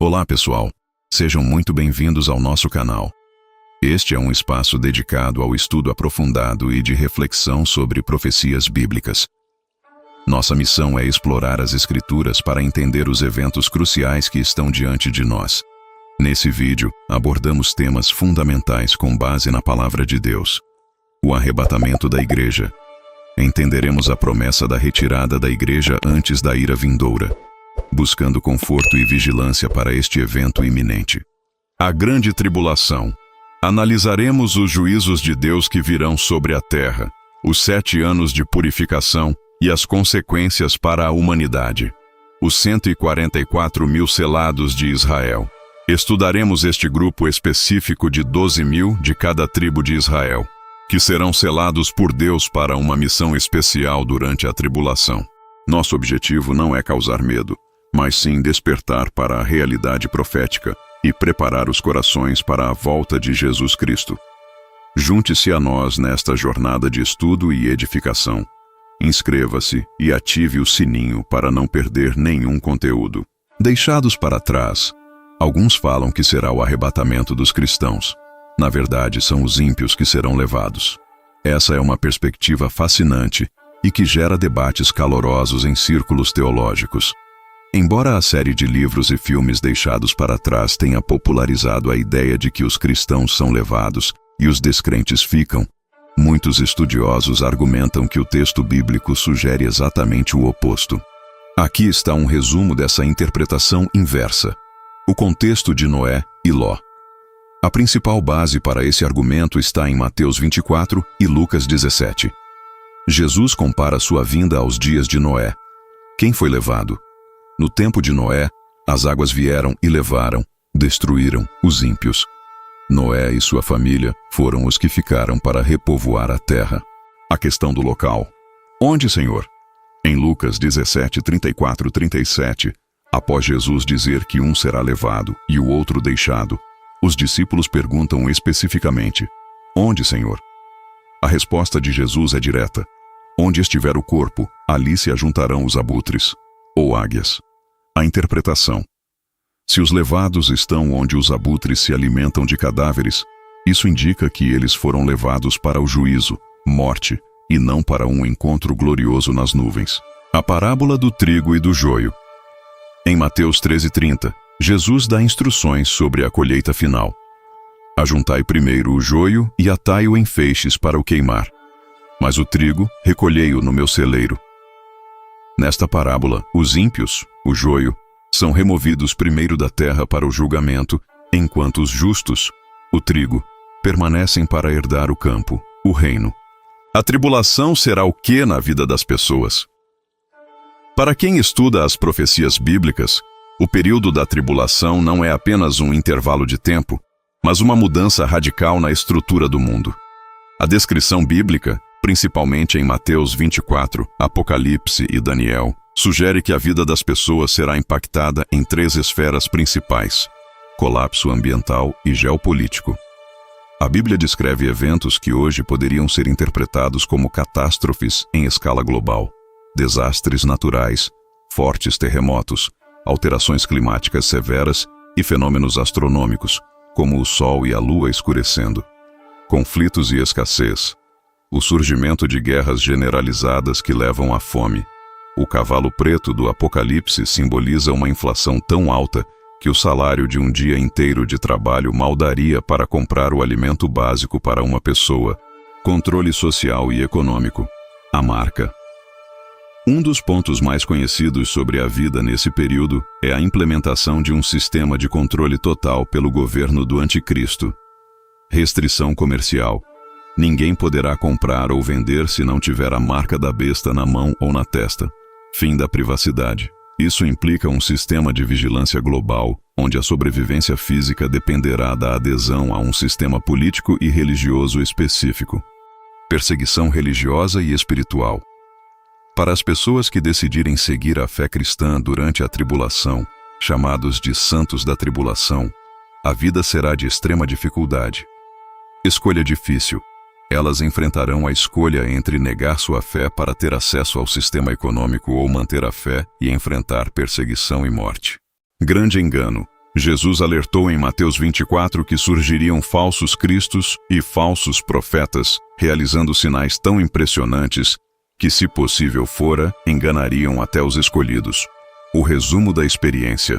Olá pessoal, sejam muito bem-vindos ao nosso canal. Este é um espaço dedicado ao estudo aprofundado e de reflexão sobre profecias bíblicas. Nossa missão é explorar as Escrituras para entender os eventos cruciais que estão diante de nós. Nesse vídeo, abordamos temas fundamentais com base na Palavra de Deus. O arrebatamento da Igreja. Entenderemos a promessa da retirada da Igreja antes da ira vindoura, buscando conforto e vigilância para este evento iminente. A grande tribulação. Analisaremos os juízos de Deus que virão sobre a terra, os 7 anos de purificação e as consequências para a humanidade. Os 144.000 selados de Israel. Estudaremos este grupo específico de 12.000 de cada tribo de Israel, que serão selados por Deus para uma missão especial durante a tribulação. Nosso objetivo não é causar medo, mas sim despertar para a realidade profética e preparar os corações para a volta de Jesus Cristo. Junte-se a nós nesta jornada de estudo e edificação. Inscreva-se e ative o sininho para não perder nenhum conteúdo. Deixados para trás, alguns falam que será o arrebatamento dos cristãos. Na verdade, são os ímpios que serão levados. Essa é uma perspectiva fascinante e que gera debates calorosos em círculos teológicos. Embora a série de livros e filmes deixados para trás tenha popularizado a ideia de que os cristãos são levados e os descrentes ficam, muitos estudiosos argumentam que o texto bíblico sugere exatamente o oposto. Aqui está um resumo dessa interpretação inversa. O contexto de Noé e Ló. A principal base para esse argumento está em Mateus 24 e Lucas 17. Jesus compara sua vinda aos dias de Noé. Quem foi levado? No tempo de Noé, as águas vieram e levaram, destruíram os ímpios. Noé e sua família foram os que ficaram para repovoar a terra. A questão do local. Onde, Senhor? Em Lucas 17, 34, 37, após Jesus dizer que um será levado e o outro deixado, os discípulos perguntam especificamente: onde, Senhor? A resposta de Jesus é direta: onde estiver o corpo, ali se ajuntarão os abutres, ou águias. A interpretação. Se os levados estão onde os abutres se alimentam de cadáveres, isso indica que eles foram levados para o juízo, morte, e não para um encontro glorioso nas nuvens. A parábola do trigo e do joio. Em Mateus 13:30, Jesus dá instruções sobre a colheita final. Ajuntai primeiro o joio e atai-o em feixes para o queimar, mas o trigo recolhei-o no meu celeiro. Nesta parábola, os ímpios, o joio, são removidos primeiro da terra para o julgamento, enquanto os justos, o trigo, permanecem para herdar o campo, o reino. A tribulação será o que na vida das pessoas? Para quem estuda as profecias bíblicas, o período da tribulação não é apenas um intervalo de tempo, mas uma mudança radical na estrutura do mundo. A descrição bíblica, principalmente em Mateus 24, Apocalipse e Daniel, sugere que a vida das pessoas será impactada em 3 esferas principais: colapso ambiental e geopolítico. A Bíblia descreve eventos que hoje poderiam ser interpretados como catástrofes em escala global: desastres naturais, fortes terremotos, alterações climáticas severas e fenômenos astronômicos, como o Sol e a Lua escurecendo. Conflitos e escassez. O surgimento de guerras generalizadas que levam à fome. O cavalo preto do Apocalipse simboliza uma inflação tão alta que o salário de um dia inteiro de trabalho mal daria para comprar o alimento básico para uma pessoa. Controle social e econômico. A marca. Um dos pontos mais conhecidos sobre a vida nesse período é a implementação de um sistema de controle total pelo governo do Anticristo. Restrição comercial. Ninguém poderá comprar ou vender se não tiver a marca da besta na mão ou na testa. Fim da privacidade. Isso implica um sistema de vigilância global, onde a sobrevivência física dependerá da adesão a um sistema político e religioso específico. Perseguição religiosa e espiritual. Para as pessoas que decidirem seguir a fé cristã durante a tribulação, chamados de santos da tribulação, a vida será de extrema dificuldade. Escolha difícil. Elas enfrentarão a escolha entre negar sua fé para ter acesso ao sistema econômico ou manter a fé e enfrentar perseguição e morte. Grande engano. Jesus alertou em Mateus 24 que surgiriam falsos cristos e falsos profetas, realizando sinais tão impressionantes que, se possível fora, enganariam até os escolhidos. O resumo da experiência.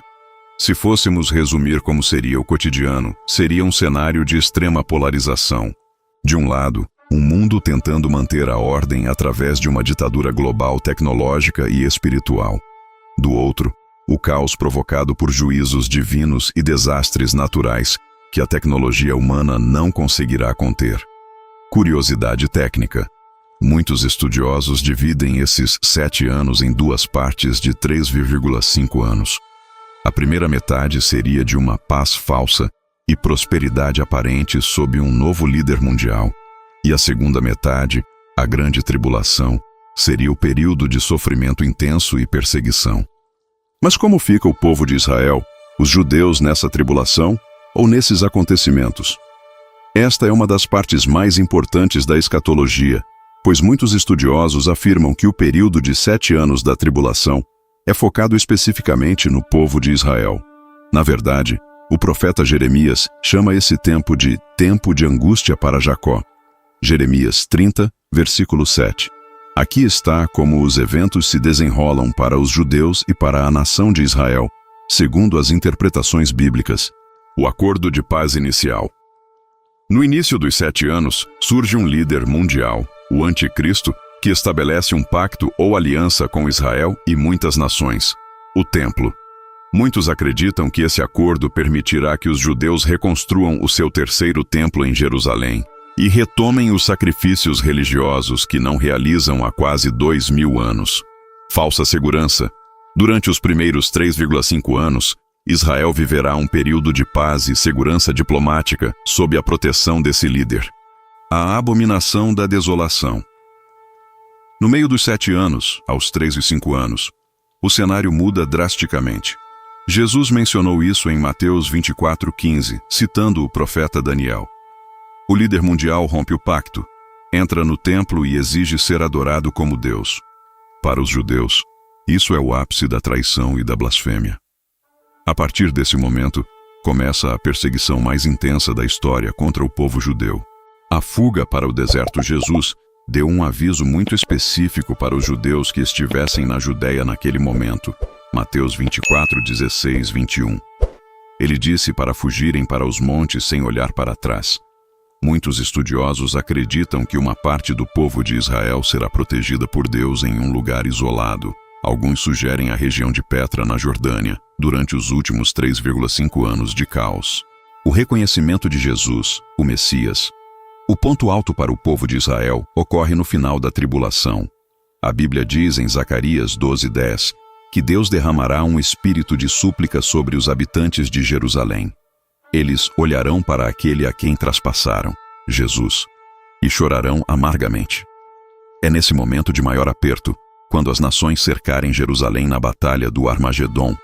Se fôssemos resumir como seria o cotidiano, seria um cenário de extrema polarização. De um lado, um mundo tentando manter a ordem através de uma ditadura global tecnológica e espiritual. Do outro, o caos provocado por juízos divinos e desastres naturais que a tecnologia humana não conseguirá conter. Curiosidade técnica. Muitos estudiosos dividem esses 7 anos em duas partes de 3,5 anos. A primeira metade seria de uma paz falsa e prosperidade aparente sob um novo líder mundial. E a segunda metade, a grande tribulação, seria o período de sofrimento intenso e perseguição. Mas como fica o povo de Israel, os judeus nessa tribulação ou nesses acontecimentos? Esta é uma das partes mais importantes da escatologia, pois muitos estudiosos afirmam que o período de 7 anos da tribulação é focado especificamente no povo de Israel. Na verdade, o profeta Jeremias chama esse tempo de angústia para Jacó. Jeremias 30, versículo 7. Aqui está como os eventos se desenrolam para os judeus e para a nação de Israel, segundo as interpretações bíblicas. O acordo de paz inicial. No início dos 7 anos, surge um líder mundial, o Anticristo, que estabelece um pacto ou aliança com Israel e muitas nações, o Templo. Muitos acreditam que esse acordo permitirá que os judeus reconstruam o seu terceiro templo em Jerusalém e retomem os sacrifícios religiosos que não realizam há quase 2000 anos. Falsa segurança. Durante os primeiros 3,5 anos, Israel viverá um período de paz e segurança diplomática sob a proteção desse líder. A abominação da desolação. No meio dos 7 anos, aos 3 e 5 anos, o cenário muda drasticamente. Jesus mencionou isso em Mateus 24:15, citando o profeta Daniel. O líder mundial rompe o pacto, entra no templo e exige ser adorado como Deus. Para os judeus, isso é o ápice da traição e da blasfêmia. A partir desse momento, começa a perseguição mais intensa da história contra o povo judeu. A fuga para o deserto. Jesus deu um aviso muito específico para os judeus que estivessem na Judéia naquele momento. Mateus 24:16-21. Ele disse para fugirem para os montes sem olhar para trás. Muitos estudiosos acreditam que uma parte do povo de Israel será protegida por Deus em um lugar isolado. Alguns sugerem a região de Petra, na Jordânia, durante os últimos 3,5 anos de caos. O reconhecimento de Jesus, o Messias. O ponto alto para o povo de Israel ocorre no final da tribulação. A Bíblia diz em Zacarias 12:10 que Deus derramará um espírito de súplica sobre os habitantes de Jerusalém. Eles olharão para aquele a quem traspassaram, Jesus, e chorarão amargamente. É nesse momento de maior aperto, quando as nações cercarem Jerusalém na batalha do Armagedon,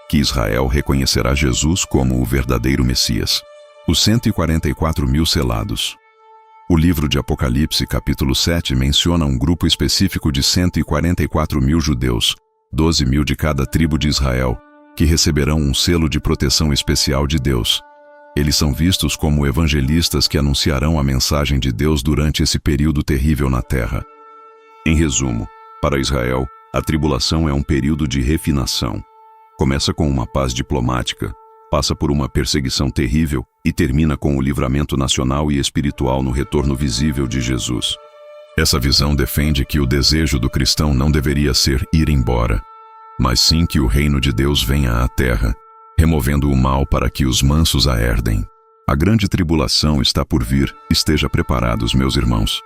que Israel reconhecerá Jesus como o verdadeiro Messias. Os 144.000 selados. O livro de Apocalipse, capítulo 7, menciona um grupo específico de 144.000 judeus, 12.000 de cada tribo de Israel, que receberão um selo de proteção especial de Deus. Eles são vistos como evangelistas que anunciarão a mensagem de Deus durante esse período terrível na terra. Em resumo, para Israel, a tribulação é um período de refinação. Começa com uma paz diplomática, passa por uma perseguição terrível e termina com o livramento nacional e espiritual no retorno visível de Jesus. Essa visão defende que o desejo do cristão não deveria ser ir embora, mas sim que o reino de Deus venha à terra, removendo o mal para que os mansos a herdem. A grande tribulação está por vir, esteja preparados, meus irmãos.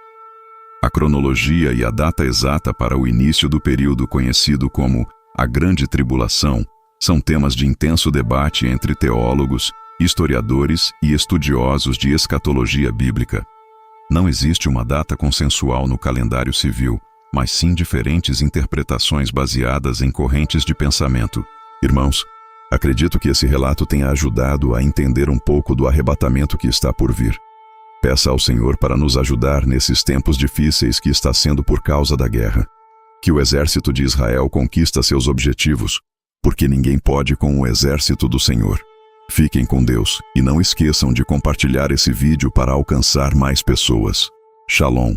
A cronologia e a data exata para o início do período conhecido como a Grande Tribulação são temas de intenso debate entre teólogos, historiadores e estudiosos de escatologia bíblica. Não existe uma data consensual no calendário civil, mas sim diferentes interpretações baseadas em correntes de pensamento. Irmãos, acredito que esse relato tenha ajudado a entender um pouco do arrebatamento que está por vir. Peça ao Senhor para nos ajudar nesses tempos difíceis que está sendo por causa da guerra. Que o exército de Israel conquista seus objetivos, porque ninguém pode com o exército do Senhor. Fiquem com Deus e não esqueçam de compartilhar esse vídeo para alcançar mais pessoas. Shalom.